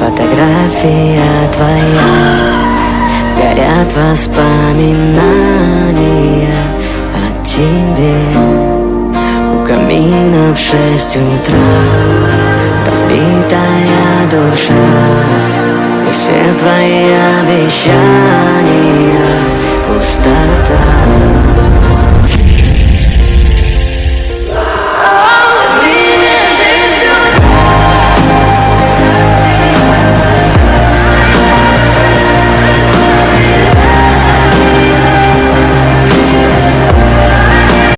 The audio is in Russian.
фотография твоя, горят воспоминания о тебе. У камина в 6 утра разбитая душа, и все твои обещания